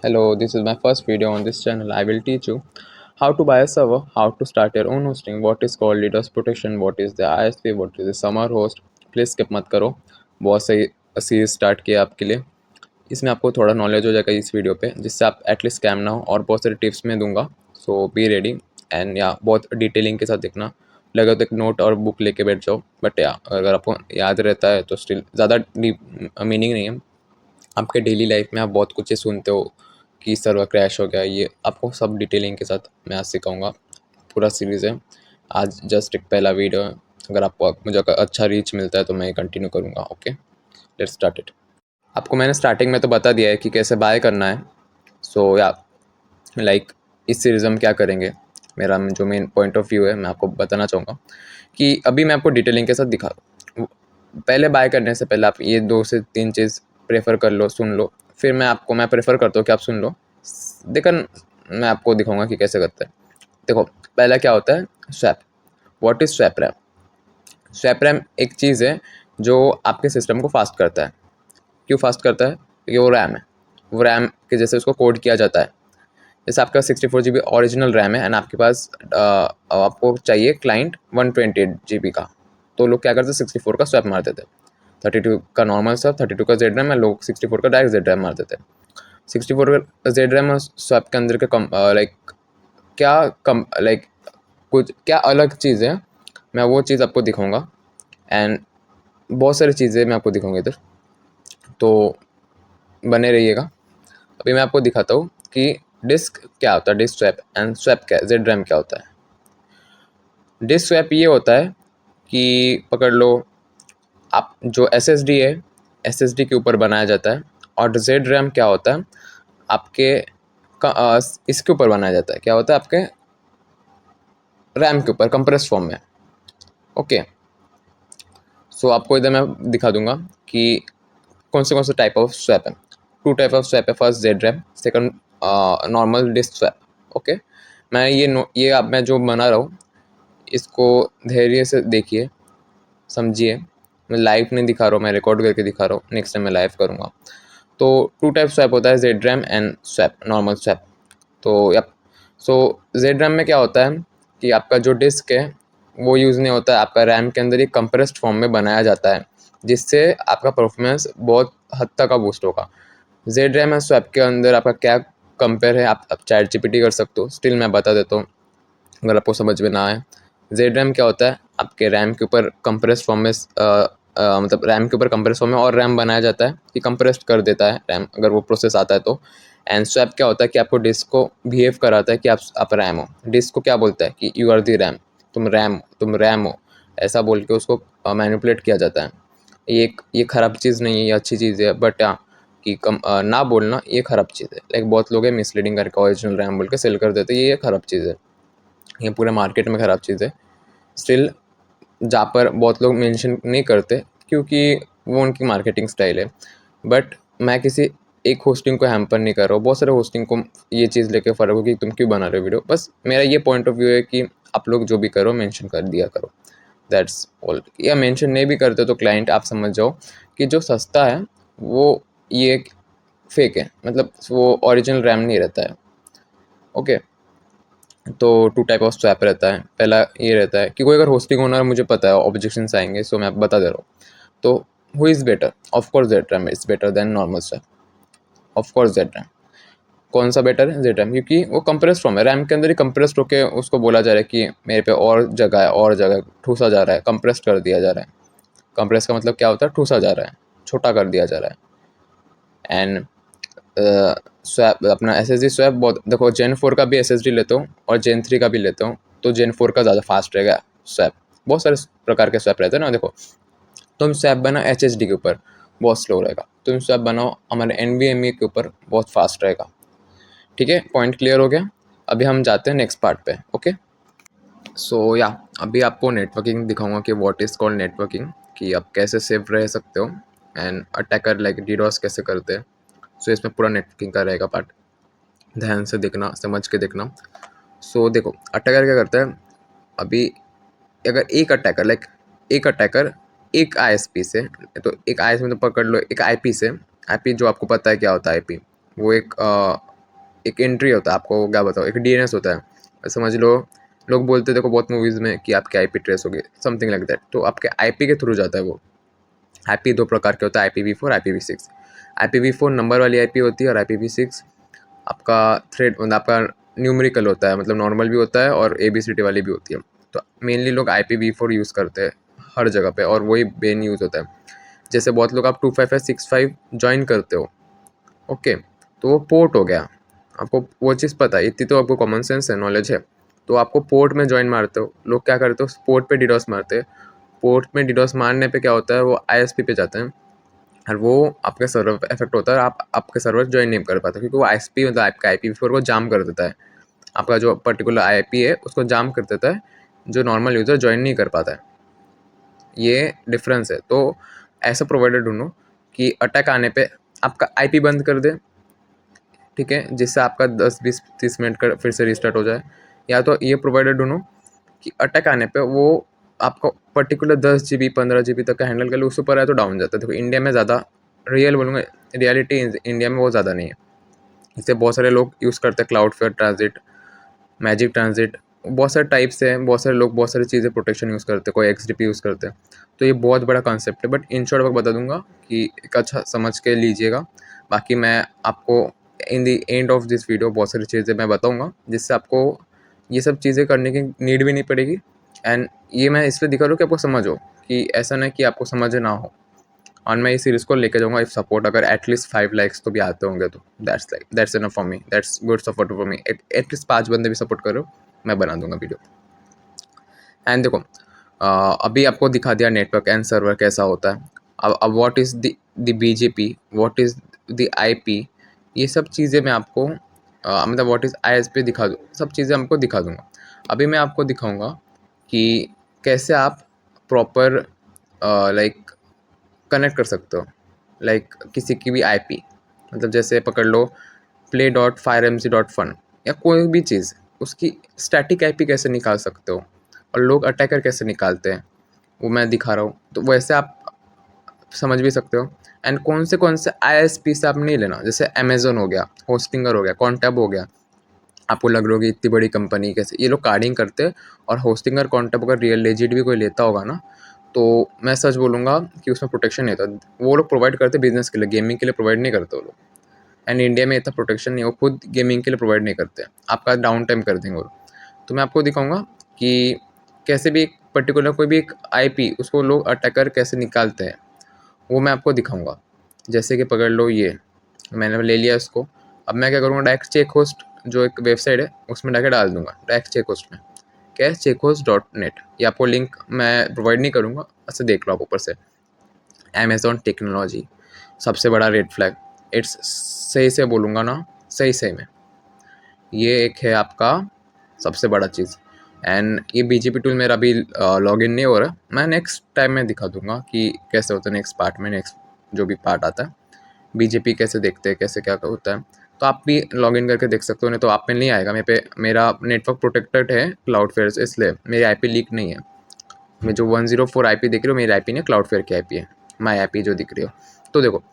Hello, this is my first video on this channel. I will teach you how to buy a server, how to start your own hosting, what is called DDoS protection, what is the ISP, what is the summer host. Please skip मत करो, बहुत सही series start किया आपके लिए। इसमें आपको थोड़ा नॉलेज हो जाएगा इस वीडियो पे, जिससे आप एटलीस्ट स्कैम ना हो, और बहुत सारे टिप्स मैं दूंगा। सो बी रेडी एंड या बहुत डिटेलिंग के साथ देखना। लगे तो एक नोट और बुक लेके बैठ जाओ, बट या अगर आपको याद रहता है तो स्टिल ज़्यादा डीप मीनिंग नहीं है। आपके डेली लाइफ में आप बहुत कुछ ये सुनते हो कि सर्वर क्रैश हो गया, ये आपको सब डिटेलिंग के साथ मैं आज सिखाऊंगा। पूरा सीरीज़ है, आज जस्ट एक पहला वीडियो है। अगर आपको मुझे अगर अच्छा रीच मिलता है तो मैं कंटिन्यू करूँगा। Okay, let's start it. आपको मैंने स्टार्टिंग में तो बता दिया है कि कैसे बाय करना है। सो या लाइक इस सीरीज़ में हम क्या करेंगे, मेरा जो मेन पॉइंट ऑफ व्यू है मैं आपको बताना चाहूँगा कि अभी मैं आपको डिटेलिंग के साथ दिखा दूँ। पहले बाय करने से पहले आप ये 2 से 3 चीज़ प्रेफर कर लो, सुन लो। फिर मैं प्रेफर करता हूँ कि आप सुन लो। लेकिन मैं आपको दिखाऊंगा कि कैसे करते हैं। देखो, पहला क्या होता है, swap. What is swap RAM? Swap RAM एक चीज़ है जो आपके सिस्टम को फास्ट करता है। क्यों फास्ट करता है? क्योंकि वो रैम है। वो रैम के जैसे उसको कोड किया जाता है। जैसे आपका 64 GB ओरिजिनल रैम है एंड आपके पास आपको चाहिए क्लाइंट 128 GB का, तो लोग क्या करते हैं, 64 का स्वैप मार देते हैं। 32 का नॉर्मल स्वैप, 32 का जेड रैम है, लोग 64 का डायरेक्ट जेड रैम मार देते हैं। 64 का जेड रैम और स्वैप के अंदर के लाइक कुछ क्या अलग चीज़ है, मैं वो चीज़ आपको दिखाऊंगा। एंड बहुत सारी चीज़ें मैं आपको दिखाऊंगा इधर, तो बने रहिएगा। अभी मैं आपको दिखाता हूँ कि डिस्क क्या होता है, डिस्क स्वैप, एंड स्वैप क्या है, जेड रैम क्या होता है। डिस्क स्वैप ये होता है कि पकड़ लो, आप जो एसएसडी है, एसएसडी के ऊपर बनाया जाता है। और जेड रैम क्या होता है, आपके इसके ऊपर बनाया जाता है। क्या होता है, आपके रैम के ऊपर कंप्रेस फॉर्म में। ओके, सो आपको इधर मैं दिखा दूंगा कि कौन से टाइप ऑफ स्वैप है। 2 टाइप ऑफ स्वैप है। First Z RAM, second normal disk swap. Okay, ये अब मैं जो बना रहा हूँ, इसको धैर्य से देखिए, समझिए। मैं लाइव नहीं दिखा रहा हूँ, मैं रिकॉर्ड करके दिखा रहा हूँ, नेक्स्ट टाइम मैं लाइव करूँगा। तो 2 टाइप स्वैप होता है, Z RAM and swap, normal swap. तो यप, सो जेड रैम में क्या होता है कि आपका जो डिस्क है वो यूज़ नहीं होता है, आपका रैम के अंदर एक कंप्रेस्ड फॉर्म में बनाया जाता है, जिससे आपका परफॉर्मेंस बहुत हद तक का बूस्ट होगा। जेड रैम और स्वैप के अंदर आपका क्या कंपेयर है, आप चैट जीपीटी कर सकते हो। स्टिल मैं बता देता हूँ अगर आपको समझ में ना आए। जेड रैम क्या होता है, आपके रैम के ऊपर कंप्रेस्ड फॉर्म में मतलब रैम के ऊपर कंप्रेस फॉर्म में और रैम बनाया जाता है कि कंप्रेस्ड कर देता है रैम, अगर वो प्रोसेस आता है तो। एंड स्वैप क्या होता है कि आपको डिस्क को बिहेव कराता है कि आप रैम हो। डिस्क को क्या बोलता है कि यू आर दी रैम, तुम रैम हो, ऐसा बोल के उसको मैनिपुलेट किया जाता है। ये ख़राब चीज़ नहीं है, ये अच्छी चीज़ है, बट हाँ, कि ना बोलना ये ख़राब चीज़ है। लाइक बहुत लोग हैं मिसलीडिंग करके ओरिजिनल रैम बोल के सेल कर देते हैं, ये ख़राब चीज़ है, ये पूरे मार्केट में ख़राब चीज़ है। स्टिल जहाँ पर बहुत लोग मेंशन नहीं करते क्योंकि वो उनकी मार्केटिंग स्टाइल है। बट मैं किसी एक होस्टिंग को हैम्पर नहीं कर रहा हूँ, बहुत सारे होस्टिंग को ये चीज़ लेके फ़र्क हो कि तुम क्यों बना रहे हो वीडियो। बस मेरा ये पॉइंट ऑफ व्यू है कि आप लोग जो भी करो मेंशन कर दिया करो, दैट्स ऑल। या मेंशन नहीं भी करते तो क्लाइंट आप समझ जाओ कि जो सस्ता है वो ये फेक है, मतलब वो ओरिजिनल रैम नहीं रहता है। ओके, तो 2 टाइप ऑफ स्वैप रहता है। पहला ये रहता है कि कोई अगर होस्टिंग ओनर, मुझे पता है ऑब्जेक्शंस आएंगे, सो मैं बता दे रहा हूँ। तो who is better? Of course Z RAM is better than normal swap. Of course Z RAM. कौन सा बेटर है? जेड रैम, क्योंकि वो कंप्रेस्ड फॉर्म है, रैम के अंदर ही कंप्रेस्ड होकर उसको बोला जा रहा है कि मेरे पे और जगह ठूसा जा रहा है, कंप्रेस्ड कर दिया जा रहा है। कंप्रेस का मतलब क्या होता है? ठूसा जा रहा है, छोटा कर दिया जा रहा है। एंड स्वैप, अपना एस एस डी स्वैप, बहुत देखो, जेन 4 का भी एस एस डी लेता हूँ और जेन 3 का भी लेता हूँ, तो जेन 4 का ज़्यादा फास्ट रहेगा स्वैप। बहुत सारे प्रकार के स्वैप रहते हैं ना। देखो, तुम स्वैप बनाओ एच एच डी के ऊपर, बहुत स्लो रहेगा। तुम स्वैप बनाओ हमारे एन वी एम ई के ऊपर, बहुत फास्ट रहेगा। ठीक है, पॉइंट क्लियर हो गया। अभी हम जाते हैं नेक्स्ट पार्ट पे। ओके, सो या अभी आपको नेटवर्किंग दिखाऊंगा कि व्हाट इज़ कॉल्ड नेटवर्किंग, कि आप कैसे सेफ रह सकते हो एंड अटैकर लाइक डीडोस कैसे करते हैं। सो इसमें पूरा नेटवर्किंग का रहेगा पार्ट, ध्यान से देखना, समझ के देखना। सो देखो, अटैकर क्या करता है, अभी अगर एक अटैकर एक आईएसपी से, तो एक आईएसपी में तो पकड़ लो, एक आईपी से, आईपी जो आपको पता है क्या होता है आईपी, वो एक एंट्री होता है, आपको क्या बताओ, एक डीएनएस होता है। समझ लो, लोग बोलते देखो बहुत मूवीज़ में कि आपके आईपी ट्रेस हो गए, समथिंग लाइक दैट। तो आपके आईपी के थ्रू जाता है वो। आईपी 2 प्रकार के होता है, IPv4, IPv6। IPv4 नंबर वाली आईपी होती है और IPv6 आपका थ्रेड मतलब आपका न्यूमेरिकल होता है, मतलब नॉर्मल भी होता है और ABCD वाली भी होती है। तो मेनली लोग IPv4 यूज़ करते हैं हर जगह पे, और वही मेन यूज़ होता है। जैसे बहुत लोग आप 25565 जॉइन करते हो, ओके, तो वो पोर्ट हो गया। आपको वो चीज़ पता है, इतनी तो आपको कॉमन सेंस है, नॉलेज है। तो आपको पोर्ट में जॉइन मारते हो, लोग क्या करते हो, पोर्ट पे डिडोस मारते हैं। पोर्ट में डिडोस मारने पे क्या होता है, वो ISP पे जाते हैं और वो आपके सर्वर पे इफेक्ट होता है, और आप आपके सर्वर ज्वाइन नहीं कर पाते, क्योंकि वो ISP मतलब आपका IPv4 को जाम कर देता है। आपका जो पर्टिकुलर IP है उसको जाम कर देता है, जो नॉर्मल यूज़र ज्वाइन नहीं कर पाता है। ये डिफरेंस है। तो ऐसा प्रोवाइडर ढूंढो कि अटैक आने पे आपका IP बंद कर दे, ठीक है, जिससे आपका 10 20 30 मिनट का फिर से रिस्टार्ट हो जाए। या तो ये प्रोवाइडर ढूंढो कि अटैक आने पे वो आपको पर्टिकुलर 10 GB 15 GB तक का हैंडल कर ले, उससे ऊपर है तो डाउन जाता है। देखो इंडिया में ज़्यादा रियल बोलूँगा, रियलिटी इंडिया में बहुत ज़्यादा नहीं है। इससे बहुत सारे लोग यूज़ करते हैं क्लाउडफ्लेयर ट्रांजिट, मैजिक ट्रांजिट, बहुत सारे टाइप्स हैं, बहुत सारे लोग बहुत सारी चीज़ें प्रोटेक्शन यूज़ करते हैं, कोई XDP यूज़ करते हैं। तो ये बहुत बड़ा कॉन्सेप्ट है, बट इन शॉर्ट मैं बता दूंगा कि एक अच्छा समझ के लीजिएगा। बाकी मैं आपको in the end of this video बहुत सारी चीज़ें मैं बताऊंगा, जिससे आपको ये सब चीज़ें करने की नीड भी नहीं पड़ेगी। एंड ये मैं इसलिए दिखा रहा हूँ कि आपको समझ हो, कि ऐसा ना कि आपको समझ ना हो। और मैं इस सीरीज़ को लेके जाऊँगा, इफ सपोर्ट अगर एटलीस्ट 5 लाइक्स तो भी आते होंगे तो that's enough for me, that's good support for me. At least 5 बंदे भी सपोर्ट करो, मैं बना दूंगा वीडियो। एंड देखो, अभी आपको दिखा दिया नेटवर्क एंड सर्वर कैसा होता है। अब what is the BGP, what is the IP, ये सब चीज़ें मैं आपको मतलब व्हाट इज़ ISP दिखा दूँ, सब चीज़ें आपको दिखा दूँगा। अभी मैं आपको दिखाऊँगा कि कैसे आप प्रॉपर लाइक कनेक्ट कर सकते हो, लाइक किसी की भी IP, मतलब जैसे पकड़ लो play.firemc.fun या कोई भी चीज़, उसकी स्टैटिक IP कैसे निकाल सकते हो, और लोग अटैकर कैसे निकालते हैं, वो मैं दिखा रहा हूँ। तो वैसे आप समझ भी सकते हो। एंड कौन से ISP से आप नहीं लेना, जैसे अमेजोन हो गया, होस्टिंगर हो गया, कॉन्टैब हो गया। आपको लग रहा होगा इतनी बड़ी कंपनी कैसे, ये लोग कार्डिंग करते हैं। और होस्टिंगर कॉन्टैब अगर रियल लेजिट भी कोई लेता होगा ना, तो मैं सच बोलूँगा कि उसमें प्रोटेक्शन नहीं होता। वो लोग प्रोवाइड करते बिजनेस के लिए, गेमिंग के लिए प्रोवाइड नहीं करते वो लोग। एंड इंडिया में इतना प्रोटेक्शन नहीं है, वो खुद गेमिंग के लिए प्रोवाइड नहीं करते, आपका डाउन टाइम कर देंगे वो। तो मैं आपको दिखाऊंगा कि कैसे भी एक पर्टिकुलर कोई भी एक IP उसको लोग अटैकर कैसे निकालते हैं, वो मैं आपको दिखाऊंगा। जैसे कि पकड़ लो, ये मैंने ले लिया इसको। अब मैं क्या करूँगा, डायरेक्ट चेक होस्ट जो एक वेबसाइट है उसमें डायरेक्ट डाल दूंगा, डायरेक्ट चेक होस्ट में। क्या है, checkhost.net। ये आपको लिंक मैं प्रोवाइड नहीं करूँगा, अच्छा देख लो आप ऊपर से। अमेजॉन टेक्नोलॉजी, सबसे बड़ा रेड फ्लैग। इट्स सही से बोलूँगा ना, सही सही में ये एक है आपका सबसे बड़ा चीज़। एंड ये BGP टूल मेरा अभी लॉगिन नहीं हो रहा, मैं नेक्स्ट टाइम में दिखा दूंगा कि कैसे होता है, नेक्स्ट पार्ट में, नेक्स्ट जो भी पार्ट आता है BGP कैसे देखते हैं, कैसे क्या होता है। तो आप भी लॉगिन करके देख सकते हो, नहीं तो आप में नहीं आएगा। मेरे पे मेरा नेटवर्क प्रोटेक्टेड है क्लाउडफेयर से, इसलिए मेरी IP लीक नहीं है। मैं जो 104 IP दिख रही हो, मेरी IP नहीं, क्लाउडफेयर की IP है, माई IP जो दिख रही हो। तो देखो,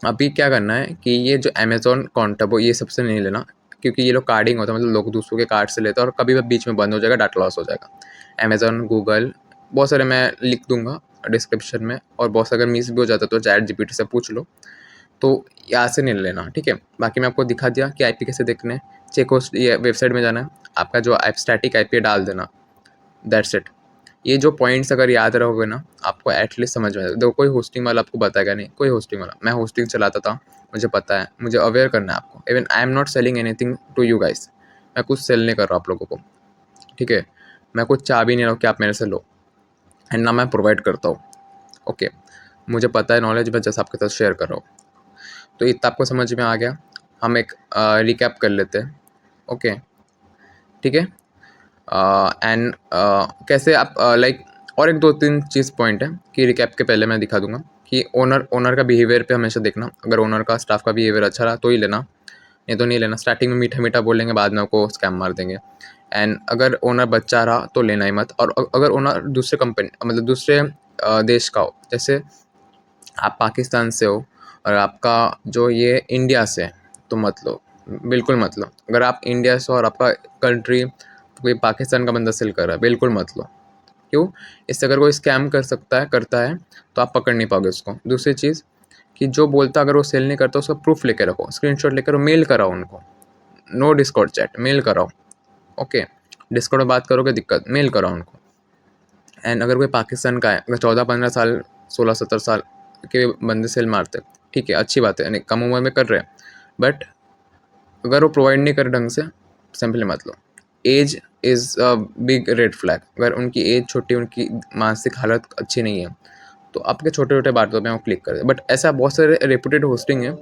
अभी क्या करना है कि ये जो अमेजोन कॉन्टैबो, ये सबसे नहीं लेना, क्योंकि ये लोग कार्डिंग होता है, मतलब लोग दूसरों के कार्ड से लेते हैं और कभी भी बीच में बंद हो जाएगा, डाटा लॉस हो जाएगा। अमेजोन, गूगल, बहुत सारे मैं लिख दूंगा डिस्क्रिप्शन में, और बहुत सारे अगर मिस भी हो जाता है तो ChatGPT से पूछ लो। तो यहाँ से नहीं लेना, ठीक है। बाकी मैं आपको दिखा दिया कि IP कैसे देखने हैं। चेक होस्ट ये वेबसाइट में जाना है, आपका जो स्टैटिक IP डाल देना, दैट्स इट। ये जो पॉइंट्स अगर याद रहोगे ना, आपको एटलीस्ट समझ में आएगा। देखो कोई होस्टिंग वाला आपको बताएगा नहीं, कोई होस्टिंग वाला, मैं होस्टिंग चलाता था, मुझे पता है, मुझे अवेयर करना है आपको। Even I am not selling anything to you guys, मैं कुछ सेल नहीं कर रहा आप लोगों को, ठीक है। मैं कुछ चाह भी नहीं रहा हूँ कि आप मेरे से लो, एंड ना मैं प्रोवाइड करता हूँ, ओके। मुझे पता है नॉलेज, मैं जैसे आपके साथ शेयर कर रहा हूँ। तो इतना आपको समझ में आ गया। हम एक रिकैप कर लेते हैं, ओके, ठीक है। एंड कैसे आप लाइक, और एक दो तीन चीज़ पॉइंट है कि रिकैप के पहले मैं दिखा दूंगा कि ओनर का बिहेवियर पे हमेशा देखना। अगर ओनर का, स्टाफ का बिहेवियर अच्छा रहा तो ही लेना, नहीं तो नहीं लेना। स्टार्टिंग में मीठा मीठा बोलेंगे, बाद में आपको स्कैम मार देंगे। एंड अगर ओनर बच्चा रहा तो लेना ही मत। और अगर ओनर दूसरे कंपनी, मतलब दूसरे देश का हो, जैसे आप पाकिस्तान से हो और आपका जो ये इंडिया से है, तो मत लो, बिल्कुल मत लो। अगर आप इंडिया से और आपका कंट्री कोई पाकिस्तान का बंदा सेल कर रहा है, बिल्कुल मत लो। क्यों? इससे अगर कोई स्कैम करता है तो आप पकड़ नहीं पाओगे उसको। दूसरी चीज़ कि जो बोलता अगर वो सेल नहीं करता उसका प्रूफ लेके रखो, स्क्रीनशॉट लेकर मेल कराओ उनको। नो डिस्कॉर्ड चैट, मेल कराओ। ओके, डिस्कॉर्ड में बात करोगे दिक्कत, मेल कराओ उनको। एंड अगर कोई पाकिस्तान का है, अगर 14-15 साल 16-17 साल के बंदे सेल मारते, ठीक है, अच्छी बात है, यानी कम उम्र में कर रहे हैं, बट अगर वो प्रोवाइड नहीं करे ढंग से, सिंपली मत लो। Age is a big red flag. अगर उनकी एज छोटी, उनकी मानसिक हालत अच्छी नहीं है, तो आपके छोटे छोटे बातों पे वो क्लिक कर दे। बट ऐसा बहुत सारे रेपुटेड होस्टिंग है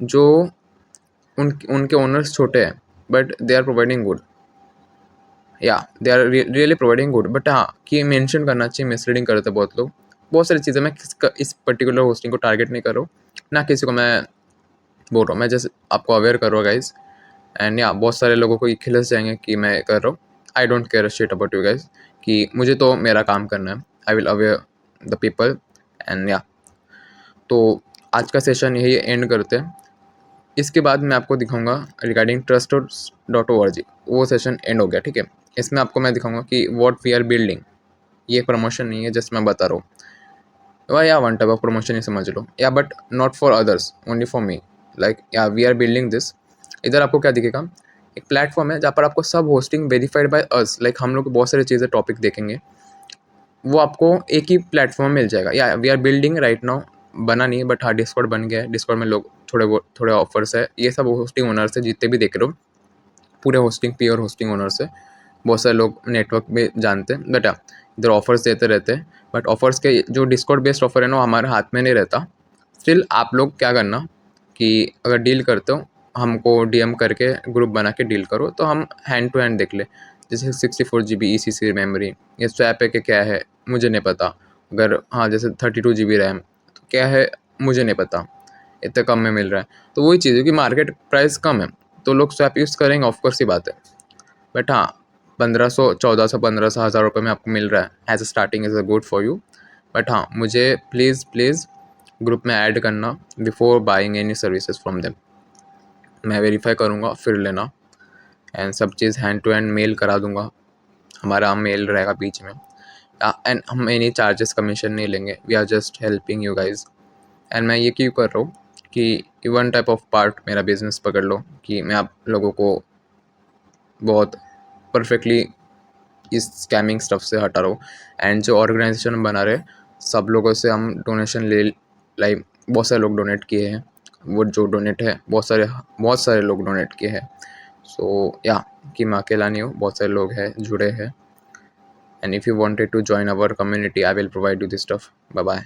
जो उनके ओनर्स छोटे हैं, but they are providing good, या they are really providing good. But हाँ, कि मेंशन करना चाहिए, मिसलीडिंग करते हैं बहुत लोग। बहुत सारी चीज़ें, मैं इस पर्टिकुलर होस्टिंग को टारगेट नहीं कर रहा हूँ, ना किसी को मैं बोल रहा हूँ, मैं जैसे आपको अवेयर कर रहा हूँ गाइज। एंड या बहुत सारे लोगों को ये खिलस जाएंगे कि मैं कर रहा हूँ। I don't care shit about you guys, कि मुझे तो मेरा काम करना है। I will aware the people. And या तो आज का सेशन यही एंड करते हैं। इसके बाद मैं आपको दिखाऊंगा रिगार्डिंग trust.org, वो सेशन एंड हो गया, ठीक है। इसमें आपको मैं दिखाऊंगा कि व्हाट वी आर बिल्डिंग। ये प्रमोशन नहीं है, जस्ट मैं बता रहा हूँ, या वन टाइप ऑफ प्रमोशन ही समझ लो, या but not for others, only for me. Like या वी आर बिल्डिंग दिस। इधर आपको क्या दिखेगा, एक प्लेटफॉर्म है जहाँ पर आपको सब hosting verified by us. Like हम लोग बहुत सारी चीज़ें टॉपिक देखेंगे, वो आपको एक ही प्लेटफॉर्म मिल जाएगा। या we are building right now, बना नहीं है, बट हाँ डिस्कॉर्ड बन गया है। डिस्कॉर्ड में लोग थोड़े ऑफर्स है। ये सब होस्टिंग ओनर्स है जितने भी देख रहे हो, पूरे होस्टिंग प्योर होस्टिंग ओनर्स है। बहुत सारे लोग नेटवर्क में जानते हैं, बट इधर ऑफर्स देते रहते हैं। बट ऑफर्स के जो डिस्कॉर्ड बेस्ड ऑफर है ना, हमारे हाथ में नहीं रहता। स्टिल आप लोग क्या करना कि अगर डील करते हो, हमको डीएम करके ग्रुप बना के डील करो, तो हम हैंड टू हैंड देख ले। जैसे 64 GB ECC मेमोरी, ये स्वैप है कि क्या है मुझे नहीं पता। अगर हाँ जैसे 32 GB रैम, तो क्या है मुझे नहीं पता, इतने कम में मिल रहा है। तो वही चीज़ है कि मार्केट प्राइस कम है तो लोग स्वैप यूज़ करेंगे, ऑफकोर्स ही बात है। बट हाँ 1500 1400 1500 हज़ार रुपये में आपको मिल रहा है as a starting, is a good for you. But हाँ मुझे प्लीज़ ग्रुप में ऐड करना before buying any services from them. मैं वेरीफाई करूँगा फिर लेना। एंड सब चीज़ हैंड टू हैंड मेल करा दूँगा, हमारा मेल रहेगा बीच में। एंड हम एनी चार्जेस कमीशन नहीं लेंगे, we are just helping you guys. And मैं ये क्यों कर रहा हूँ कि वन टाइप ऑफ पार्ट मेरा बिजनेस पकड़ लो, कि मैं आप लोगों को बहुत परफेक्टली इस स्कैमिंग स्टफ से हटा रहा हूँ। एंड जो ऑर्गेनाइजेशन बना रहे सब लोगों से हम डोनेशन ले, लाइक बहुत सारे लोग डोनेट किए हैं। वो जो डोनेट है बहुत सारे लोग डोनेट किए हैं। सो या कि मैं अकेला नहीं हूँ, बहुत सारे लोग हैं जुड़े हैं। And if you wanted to join our community, I will provide you this stuff. Bye bye.